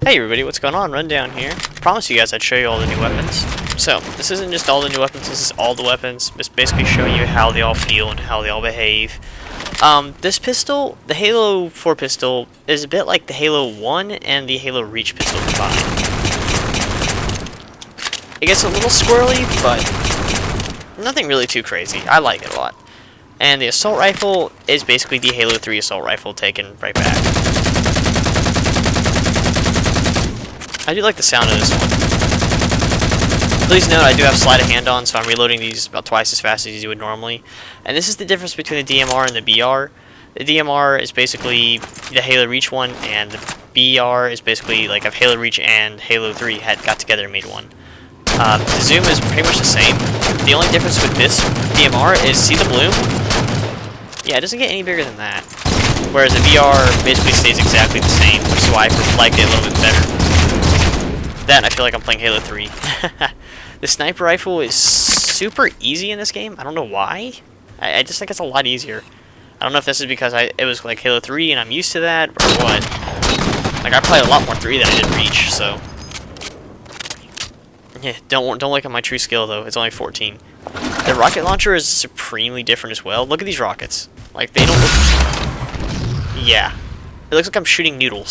Hey everybody, what's going on? Rundown here. Promised you guys I'd show you all the new weapons. So, this isn't just all the new weapons, this is all the weapons. It's basically showing you how they all feel and how they all behave. This pistol, the Halo 4 pistol, is a bit like the Halo 1 and the Halo Reach pistol combined. It gets a little squirrely, but nothing really too crazy. I like it a lot. And the assault rifle is basically the Halo 3 assault rifle taken right back. I do like the sound of this one. Please note I do have sleight of hand on, so I'm reloading these about twice as fast as you would normally. And this is the difference between the DMR and the BR. The DMR is basically the Halo Reach one, and the BR is basically like if Halo Reach and Halo 3 had got together and made one. The zoom is pretty much the same. The only difference with this DMR is, see the bloom? Yeah, it doesn't get any bigger than that. Whereas the VR basically stays exactly the same, which is why I like it a little bit better. That, and I feel like I'm playing Halo 3. The sniper rifle is super easy in this game. I don't know why. I just think it's a lot easier. I don't know if this is because it was like Halo 3 and I'm used to that, or what. Like, I played a lot more 3 than I did Reach, so... Yeah, don't look at my true skill, though. It's only 14. The rocket launcher is supremely different as well. Look at these rockets. Like, they don't look... Yeah. It looks like I'm shooting noodles.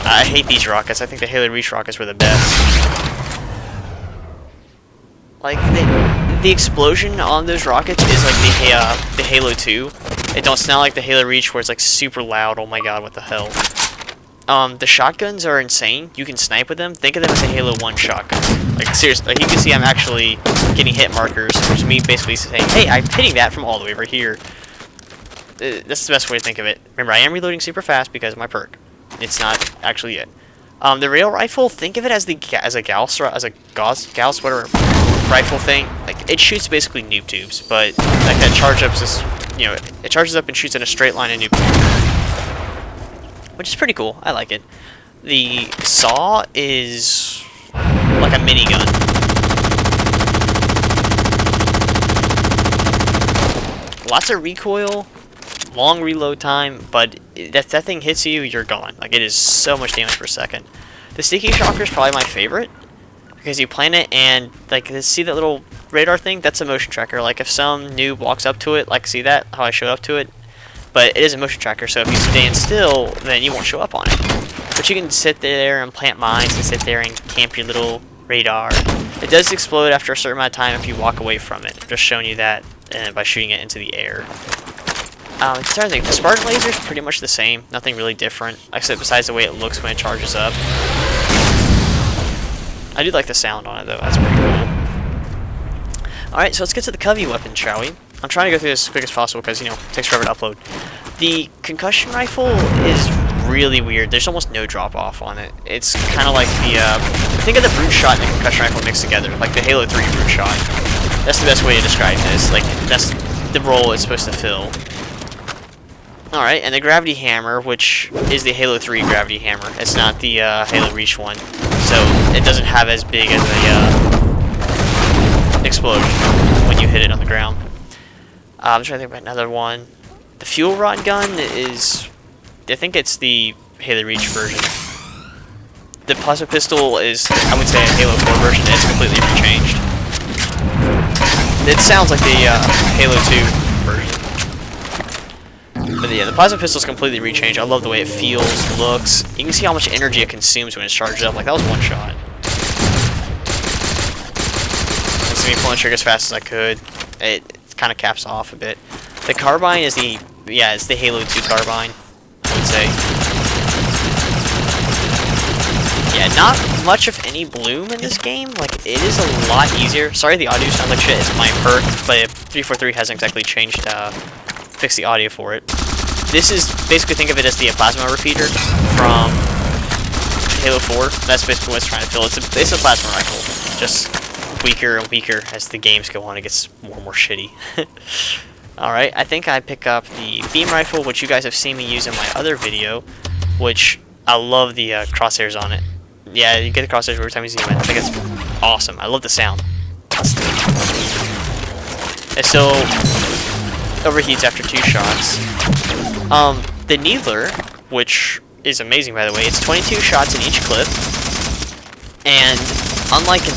I hate these rockets. I think the Halo Reach rockets were the best. Like, the explosion on those rockets is like the Halo 2. It don't sound like the Halo Reach where it's like super loud. Oh my god, what the hell. The shotguns are insane. You can snipe with them. Think of them as a Halo 1 shotgun. Like, seriously, like, you can see I'm actually getting hit markers, which is me basically saying, hey, I'm hitting that from all the way over here. That's the best way to think of it. Remember, I am reloading super fast because of my perk. It's not actually it. The rail rifle, think of it as a Gauss whatever rifle thing. Like, it shoots basically noob tubes, but like that charge up is, you know, it charges up and shoots in a straight line in noob tube, which is pretty cool. I like it. The saw is like a minigun. Lots of recoil. Long reload time, but if that thing hits you, you're gone. Like, it is so much damage per second. The sticky shocker is probably my favorite, because you plant it and, like, see that little radar thing? That's a motion tracker. Like, if some noob walks up to it, like, see that? How I showed up to it? But it is a motion tracker, so if you stand still, then you won't show up on it. But you can sit there and plant mines and sit there and camp your little radar. It does explode after a certain amount of time if you walk away from it. Just showing you that by shooting it into the air. The Spartan laser is pretty much the same. Nothing really different, except besides the way it looks when it charges up. I do like the sound on it, though. That's pretty cool. Alright, so let's get to the Covey weapon, shall we? I'm trying to go through this as quick as possible because, you know, it takes forever to upload. The concussion rifle is really weird. There's almost no drop-off on it. It's kind of like the, think of the brute shot and the concussion rifle mixed together, like the Halo 3 brute shot. That's the best way to describe this. Like, that's the role it's supposed to fill. Alright, and the gravity hammer, which is the Halo 3 gravity hammer. It's not the Halo Reach one, so it doesn't have as big as a explosion when you hit it on the ground. I'm trying to think about another one. The fuel rod gun is, I think it's the Halo Reach version. The plasma pistol is, I would say, a Halo 4 version. It's completely rechanged. It sounds like the Halo 2 version. But yeah, the plasma pistol is completely rechanged. I love the way it feels, looks. You can see how much energy it consumes when it's charged up. Like, that was one shot. That's me pulling the trigger as fast as I could. It kind of caps off a bit. The carbine is it's the Halo 2 carbine, I would say. Yeah, not much of any bloom in this game. Like, it is a lot easier. Sorry the audio sounds like shit. It's my perk, but 343 hasn't exactly changed, fix the audio for it. This is basically, think of it as the plasma repeater from Halo 4. That's basically what it's trying to fill. It's a plasma rifle, just weaker and weaker as the games go on. It gets more and more shitty. Alright, I think I pick up the beam rifle, which you guys have seen me use in my other video, which I love the crosshairs on it. Yeah, you get the crosshairs every time you zoom in. I think it's awesome. I love the sound. It still overheats after 2 shots. The Needler, which is amazing, by the way. It's 22 shots in each clip, and unlike in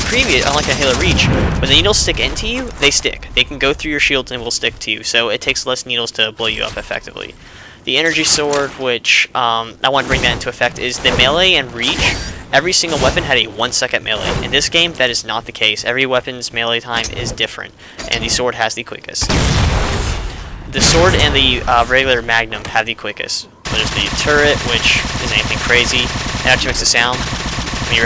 Halo Reach, when the needles stick into you, they stick. They can go through your shields and will stick to you, so it takes less needles to blow you up effectively. The energy sword, which I want to bring that into effect, is the melee and reach. Every single weapon had a 1 second melee. In this game, that is not the case. Every weapon's melee time is different, and the sword has the quickest. The sword and the regular magnum have the quickest. There's the turret, which isn't anything crazy. It actually makes a sound when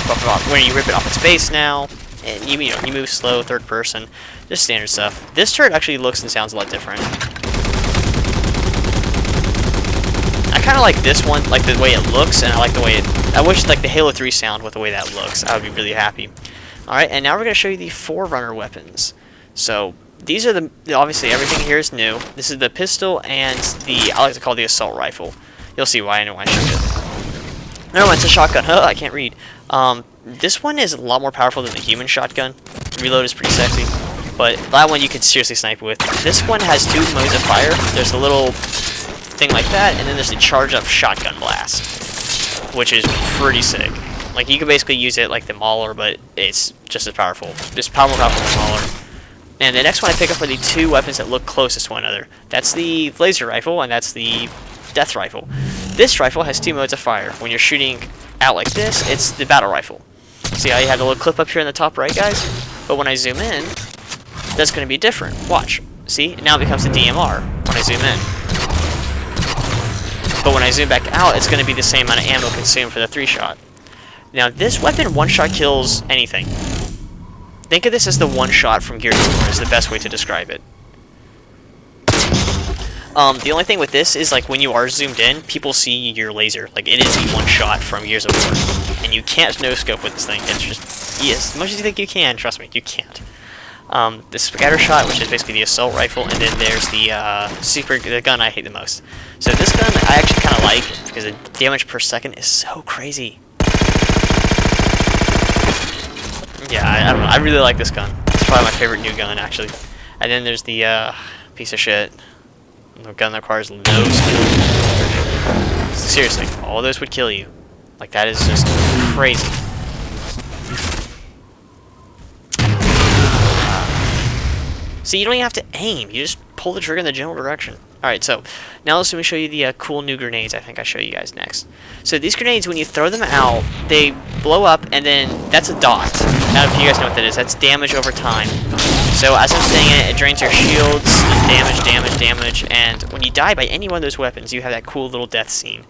you rip it off its base now, and you move slow, third person, just standard stuff. This turret actually looks and sounds a lot different. I kind of like this one, like the way it looks, and I like the way I wish like the Halo 3 sound with the way that looks. I would be really happy. All right, and now we're gonna show you the Forerunner weapons. So these are obviously everything here is new. This is the pistol and I like to call the assault rifle. You'll see why I know why I showed it. No, it's a shotgun. Huh, I can't read. This one is a lot more powerful than the human shotgun. The reload is pretty sexy, but that one you can seriously snipe with. This one has 2 modes of fire. There's a little thing like that, and then there's the charge up shotgun blast, which is pretty sick. Like, you can basically use it like the Mauler, but it's just as powerful. Just more powerful than the Mauler. And the next one I pick up are the 2 weapons that look closest to one another. That's the laser rifle, and that's the death rifle. This rifle has 2 modes of fire. When you're shooting out like this, it's the battle rifle. See how you have the little clip up here in the top right, guys? But when I zoom in, that's going to be different. Watch. See? Now it becomes the DMR when I zoom in. But when I zoom back out, it's going to be the same amount of ammo consumed for the 3-shot. Now, this weapon one-shot kills anything. Think of this as the one-shot from Gears of War is the best way to describe it. The only thing with this is, like, when you are zoomed in, people see your laser. Like, it is the one-shot from Gears of War. And you can't no-scope with this thing. It's just, yes, as much as you think you can, trust me, you can't. The scatter shot, which is basically the assault rifle, and then there's the gun I hate the most. So this gun I actually kind of like because the damage per second is so crazy. Yeah, I don't know. I really like this gun. It's probably my favorite new gun, actually. And then there's the piece of shit. The gun that requires no skill. Seriously, all those would kill you. Like, that is just crazy. So you don't even have to aim. You just pull the trigger in the general direction. Alright, so now let me show you the cool new grenades I think I show you guys next. So these grenades, when you throw them out, they blow up, and then that's a dot. I don't know if you guys know what that is. That's damage over time. So as I'm saying it drains your shields, damage, and when you die by any one of those weapons, you have that cool little death scene,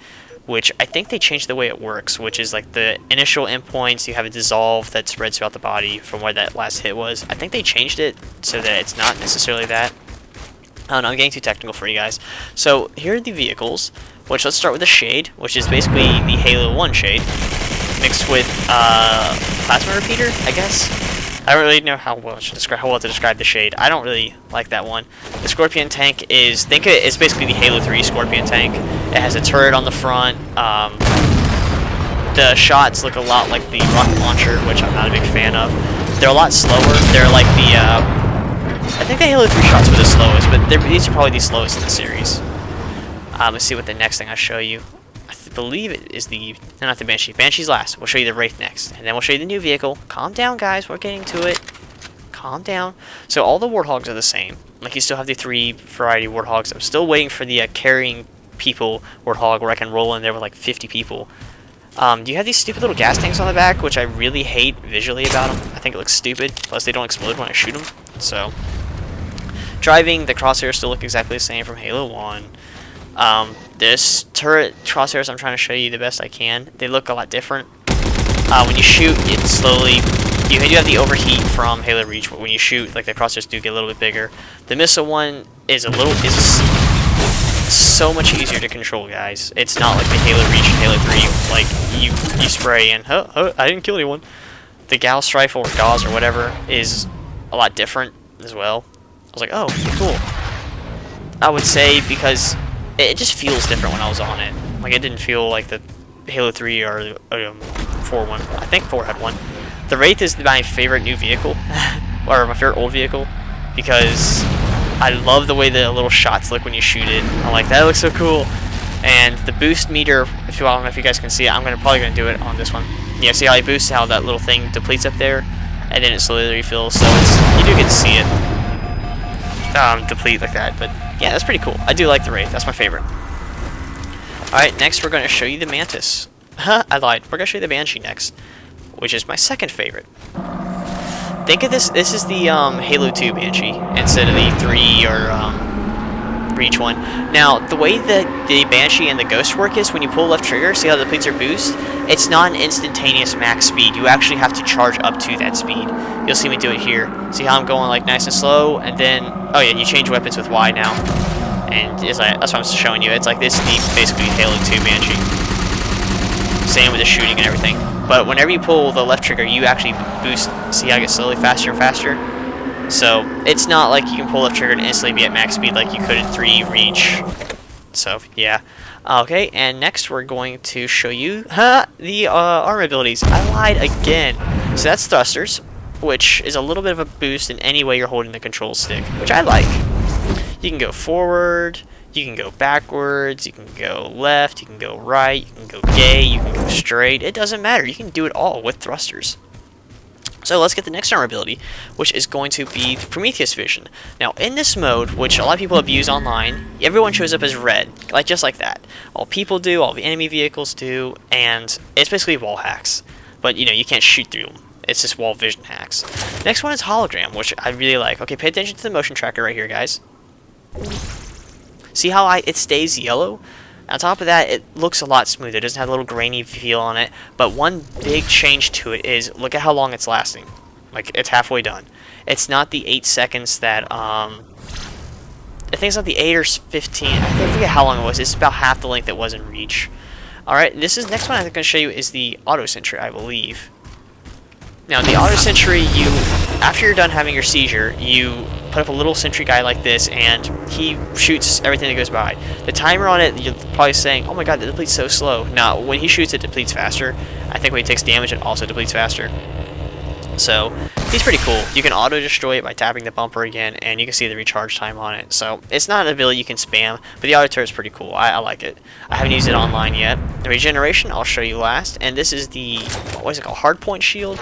which I think they changed the way it works, which is like the initial endpoints, you have a dissolve that spreads throughout the body from where that last hit was. I think they changed it so that it's not necessarily that. I don't know, I'm getting too technical for you guys. So here are the vehicles, which let's start with the Shade, which is basically the Halo 1 Shade, mixed with Plasma Repeater, I guess. I don't really know how well to describe the Shade. I don't really like that one. The Scorpion tank is, think of it as basically the Halo 3 Scorpion tank. It has a turret on the front. The shots look a lot like the rocket launcher, which I'm not a big fan of. They're a lot slower. They're like the, I think the Halo 3 shots were the slowest, but these are probably the slowest in the series. Let's see what the next thing I show you. I believe it is the, no, not the Banshee. Banshee's last. We'll show you the Wraith next, and then we'll show you the new vehicle. Calm down, guys. We're getting to it. Calm down. So all the Warthogs are the same. Like, you still have the 3 variety Warthogs. I'm still waiting for the carrying people Warthog where I can roll in there with like 50 people. You have these stupid little gas tanks on the back, which I really hate visually about them. I think it looks stupid. Plus, they don't explode when I shoot them. So, driving, the crosshairs still look exactly the same from Halo 1. This turret crosshairs I'm trying to show you the best I can. They look a lot different. When you shoot, it slowly... You have the overheat from Halo Reach, but when you shoot, like, the crosshairs do get a little bit bigger. The missile one is so much easier to control, guys. It's not like the Halo Reach and Halo 3, like, you spray and, oh, I didn't kill anyone. The Gauss rifle, or Gauss, or whatever, is a lot different as well. I was like, oh, cool. I would say because it just feels different when I was on it. Like, it didn't feel like the Halo 3 or 4 one. I think 4 had one. The Wraith is my favorite new vehicle, or my favorite old vehicle, because I love the way the little shots look when you shoot it. I'm like, that looks so cool. And the boost meter, I don't know if you guys can see it, I'm probably gonna do it on this one. Yeah, see how I boost, how that little thing depletes up there, and then it slowly refills. So you do get to see it deplete like that. But yeah, that's pretty cool. I do like the Wraith. That's my favorite. All right, next we're gonna show you the Mantis. I lied. We're gonna show you the Banshee next, which is my second favorite. Think of this. This is the Halo 2 Banshee instead of the 3 or Reach one. Now, the way that the Banshee and the Ghost work is when you pull left trigger, see how the depletes your boost? It's not an instantaneous max speed. You actually have to charge up to that speed. You'll see me do it here. See how I'm going like nice and slow, and then, oh yeah, you change weapons with Y now. And it's like, that's what I'm showing you. It's like this is basically Halo 2 Banshee. Same with the shooting and everything. But whenever you pull the left trigger, you actually boost. See how I get slowly faster and faster? So it's not like you can pull left trigger and instantly be at max speed like you could in 3 Reach. So yeah. Okay, and next we're going to show you the armor abilities. I lied again. So that's thrusters, which is a little bit of a boost in any way you're holding the control stick, which I like. You can go forward, you can go backwards, you can go left, you can go right, you can go gay, you can go straight. It doesn't matter. You can do it all with thrusters. So let's get the next armor ability, which is going to be the Prometheus Vision. Now, in this mode, which a lot of people abuse online, everyone shows up as red, just like that. All people do, all the enemy vehicles do, and it's basically wall hacks. But, you know, you can't shoot through them. It's just wall vision hacks. Next one is Hologram, which I really like. Okay, pay attention to the motion tracker right here, guys. See how it stays yellow? On top of that, it looks a lot smoother. It doesn't have a little grainy feel on it. But one big change to it is, look at how long it's lasting. Like, it's halfway done. It's not the 8 seconds that, I think it's not the 8 or 15. I forget how long it was. It's about half the length it was in Reach. Alright, next one I'm going to show you is the Auto Sentry, I believe. Now, the Auto Sentry, after you're done having your seizure, you put up a little sentry guy like this, and he shoots everything that goes by. The timer on it, you're probably saying, oh my god, that depletes so slow. Now, when he shoots, it depletes faster. I think when he takes damage, it also depletes faster. So, he's pretty cool. You can auto-destroy it by tapping the bumper again, and you can see the recharge time on it. So, it's not an ability you can spam, but the auto-turret's pretty cool. I like it. I haven't used it online yet. The regeneration, I'll show you last, and this is the, what is it called, Hardpoint Shield?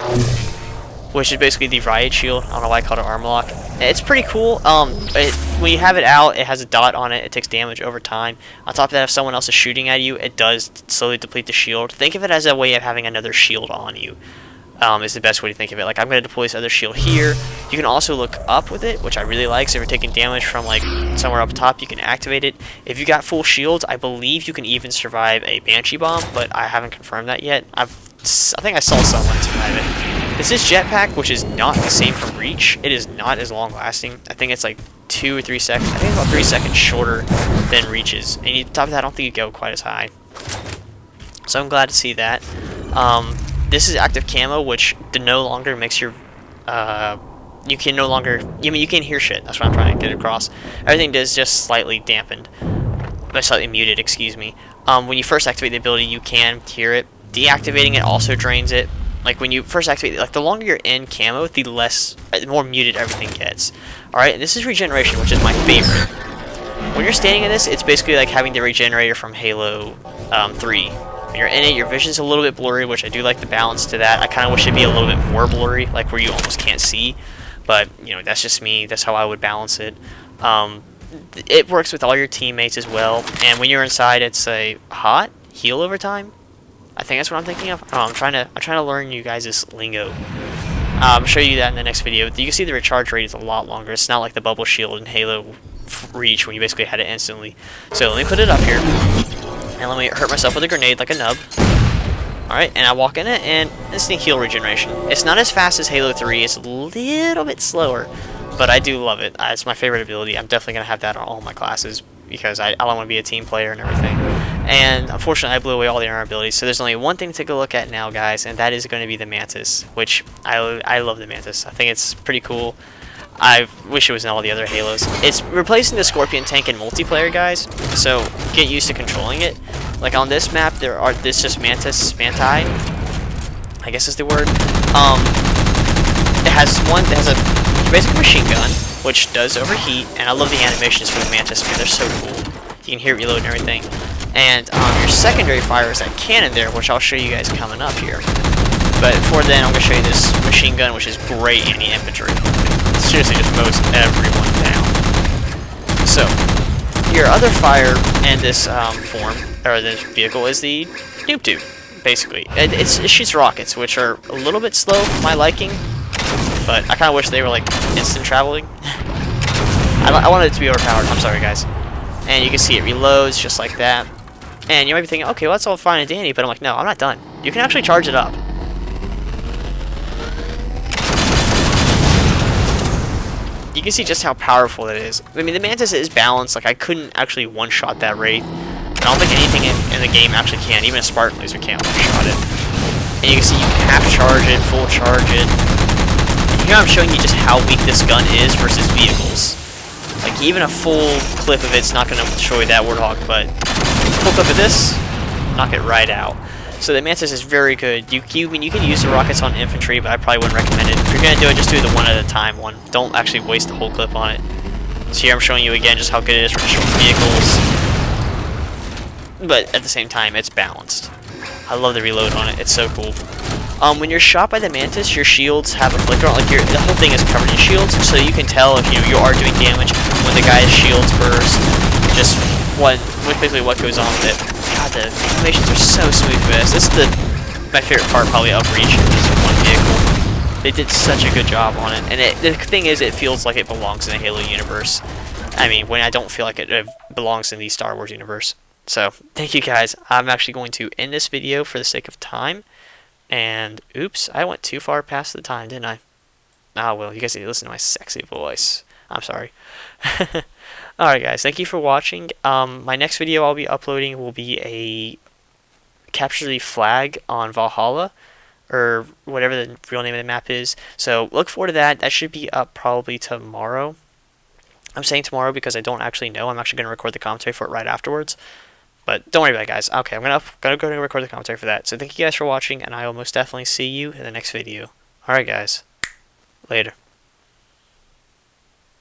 Which is basically the Riot Shield. I don't know why I called it Armor Lock. It's pretty cool. When you have it out, it has a dot on it. It takes damage over time. On top of that, if someone else is shooting at you, it does slowly deplete the shield. Think of it as a way of having another shield on you. Is the best way to think of it. Like, I'm going to deploy this other shield here. You can also look up with it, which I really like. So if you're taking damage from, like, somewhere up top, you can activate it. If you got full shields, I believe you can even survive a Banshee Bomb, but I haven't confirmed that yet. I think I saw someone survive it. This is Jetpack, which is not the same from Reach. It is not as long lasting. I think it's like 2 or 3 seconds. I think it's about 3 seconds shorter than Reach's. And on top of that, I don't think you go quite as high. So I'm glad to see that. This is active camo, which no longer makes your you can no longer, you can hear shit. That's what I'm trying to get across. Everything is just slightly dampened, slightly muted, excuse me. When you first activate the ability, you can hear it. Deactivating it also drains it. Like, when you first activate it, like, the longer you're in camo, the more muted everything gets. Alright, and this is regeneration, which is my favorite. When you're standing in this, it's basically like having the regenerator from Halo 3. When you're in it, your vision's a little bit blurry, which I do like the balance to that. I kind of wish it'd be a little bit more blurry, like where you almost can't see. But, you know, that's just me. That's how I would balance it. It works with all your teammates as well. And when you're inside, it's a hot heal over time. I think that's what I'm thinking of. Oh, I'm trying to learn you guys' lingo. I'll show you that in the next video. You can see the recharge rate is a lot longer. It's not like the bubble shield in Halo Reach when you basically had it instantly. So let me put it up here, and let me hurt myself with a grenade like a nub. Alright, and I walk in it, and instant heal regeneration. It's not as fast as Halo 3. It's a little bit slower, but I do love it. It's my favorite ability. I'm definitely going to have that on all my classes, because I want to be a team player and everything. And unfortunately, I blew away all the armor abilities, so there's only one thing to take a look at now, guys, and that is going to be the Mantis, which I love the Mantis. I think it's pretty cool. I wish it was in all the other Halos. It's replacing the Scorpion tank in multiplayer, guys, so get used to controlling it. Like on this map, this just Manti, I guess is the word. It has a basic machine gun, which does overheat, and I love the animations for the Mantis, man. They're so cool. You can hear it reload and everything. And your secondary fire is that cannon there, which I'll show you guys coming up here. But before then, I'm going to show you this machine gun, which is great anti-infantry. It seriously just mows everyone down. So, your other fire in this form, or this vehicle, is the noob tube, basically. It shoots rockets, which are a little bit slow for my liking, but I kind of wish they were like instant traveling. I wanted it to be overpowered. I'm sorry, guys. And you can see it reloads just like that. And you might be thinking, okay, well, that's all fine and dandy, but I'm like, no, I'm not done. You can actually charge it up. You can see just how powerful it is. I mean, the Mantis is balanced. Like, I couldn't actually one-shot that Wraith. I don't think anything in the game actually can. Even a Spartan Laser can't one-shot it. And you can see you can half charge it, full charge it. And here I'm showing you just how weak this gun is versus vehicles. Like, even a full clip of it's not going to destroy that Warthog, but full clip of this, knock it right out. So the Mantis is very good. You can use the rockets on infantry, but I probably wouldn't recommend it. If you're going to do it, just do the one at a time one. Don't actually waste the whole clip on it. So here I'm showing you again just how good it is for destroying vehicles. But at the same time, it's balanced. I love the reload on it. It's so cool. When you're shot by the Mantis, your shields have a flicker on. Like the whole thing is covered in shields, so you can tell if you are doing damage when the guy's shields burst. Just basically what goes on with it. God, the animations are so smooth for this. This is my favorite part probably of Reach. This one vehicle. They did such a good job on it, and the thing is, it feels like it belongs in the Halo universe. I mean, when I don't feel like it belongs in the Star Wars universe. So, thank you guys. I'm actually going to end this video for the sake of time. And, oops, I went too far past the time, didn't I? Ah, well, you guys need to listen to my sexy voice. I'm sorry. Alright, guys, thank you for watching. My next video I'll be uploading will be a capture the flag on Valhalla, or whatever the real name of the map is. So, look forward to that. That should be up probably tomorrow. I'm saying tomorrow because I don't actually know. I'm actually going to record the commentary for it right afterwards. But don't worry about it, guys. Okay, I'm gonna go and record the commentary for that. So thank you guys for watching, and I will most definitely see you in the next video. Alright, guys. Later.